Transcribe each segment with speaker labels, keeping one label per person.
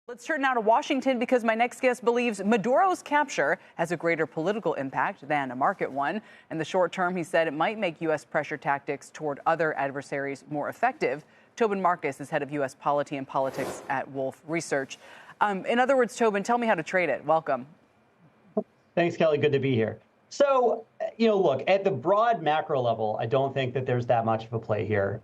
Speaker 1: Let's turn now to Washington because my next guest believes Maduro's capture has a greater political impact than a market one. In the short term, he said it might make U.S. pressure tactics toward other adversaries more effective. Tobin Marcus is head of U.S. polity and politics at Wolfe Research. In other words, Tobin, tell me how to trade it. Welcome.
Speaker 2: Thanks, Kelly. Good to be here. So, look, at the broad macro level, I don't think that there's that much of a play here.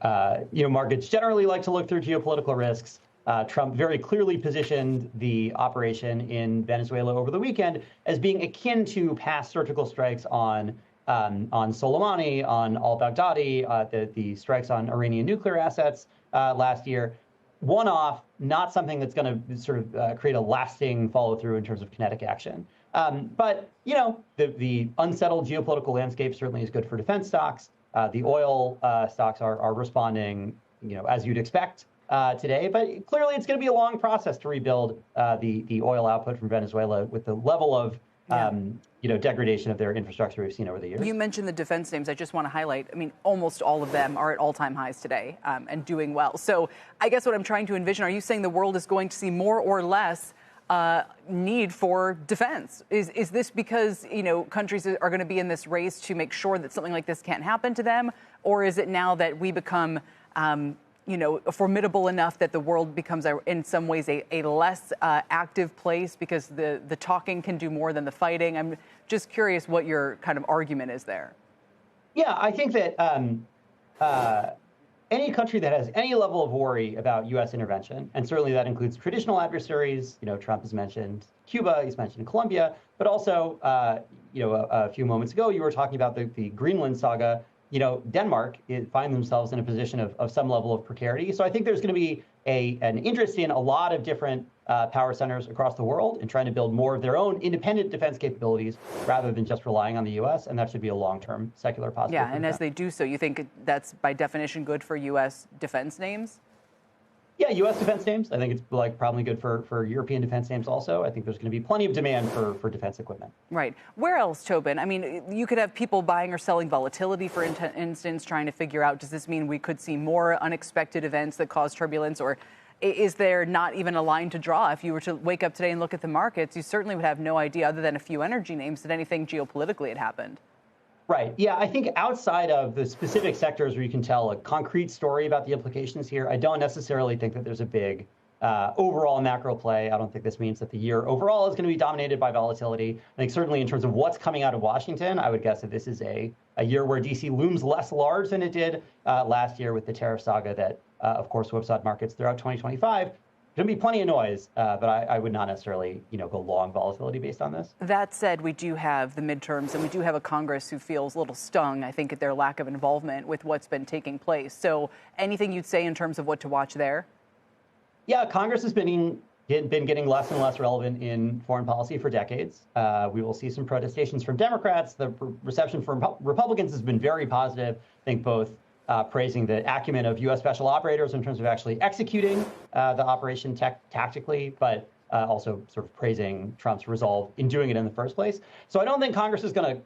Speaker 2: Markets generally like to look through geopolitical risks. Trump very clearly positioned the operation in Venezuela over the weekend as being akin to past surgical strikes on Soleimani, on al-Baghdadi, the strikes on Iranian nuclear assets last year. One-off, not something that's going to sort of create a lasting follow-through in terms of kinetic action. But the unsettled geopolitical landscape certainly is good for defense stocks. The oil stocks are responding, as you'd expect today. But clearly, it's going to be a long process to rebuild the oil output from Venezuela with the level of degradation of their infrastructure we've seen over the years.
Speaker 1: You mentioned the defense names. I just want to highlight, almost all of them are at all-time highs today and doing well. So I guess what I'm trying to envision, are you saying the world is going to see more or less need for defense? Is this because, countries are going to be in this race to make sure that something like this can't happen to them? Or is it now that we become formidable enough that the world becomes, in some ways, a less active place because the talking can do more than the fighting? I'm just curious what your kind of argument is there.
Speaker 2: Yeah, I think that any country that has any level of worry about U.S. intervention, and certainly that includes traditional adversaries, Trump has mentioned Cuba, he's mentioned Colombia, but also, a few moments ago, you were talking about the Greenland saga. Denmark find themselves in a position of some level of precarity. So I think there's going to be an interest in a lot of different power centers across the world in trying to build more of their own independent defense capabilities rather than just relying on the U.S. And that should be a long-term secular positive.
Speaker 1: Yeah, and as they do so, you think that's by definition good for U.S. defense names?
Speaker 2: Yeah, U.S. defense names. I think it's probably good for European defense names also. I think there's going to be plenty of demand for defense equipment.
Speaker 1: Right. Where else, Tobin? You could have people buying or selling volatility, for instance, trying to figure out, does this mean we could see more unexpected events that cause turbulence? Or is there not even a line to draw? If you were to wake up today and look at the markets, you certainly would have no idea, other than a few energy names, that anything geopolitically had happened.
Speaker 2: Right. Yeah, I think outside of the specific sectors where you can tell a concrete story about the implications here, I don't necessarily think that there's a big overall macro play. I don't think this means that the year overall is going to be dominated by volatility. I think certainly in terms of what's coming out of Washington, I would guess that this is a year where D.C. looms less large than it did last year with the tariff saga that, of course, whipsawed markets throughout 2025. There's going to be plenty of noise, but I would not necessarily, go long volatility based on this.
Speaker 1: That said, we do have the midterms, and we do have a Congress who feels a little stung, I think, at their lack of involvement with what's been taking place. So anything you'd say in terms of what to watch there? Yeah,
Speaker 2: Congress has been getting less and less relevant in foreign policy for decades. We will see some protestations from Democrats. The reception from Republicans has been very positive. I think both praising the acumen of U.S. special operators in terms of actually executing the operation tactically, but also sort of praising Trump's resolve in doing it in the first place. So I don't think Congress is going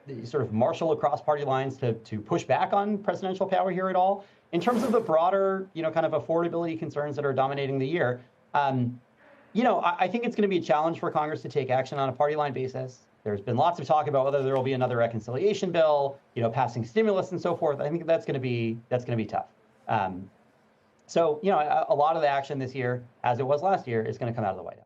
Speaker 2: to sort of marshal across party lines to push back on presidential power here at all. In terms of the broader, kind of affordability concerns that are dominating the year, I think it's going to be a challenge for Congress to take action on a party line basis. There's been lots of talk about whether there will be another reconciliation bill, passing stimulus and so forth. I think that's going to be tough. So, a lot of the action this year, as it was last year, is going to come out of the White House.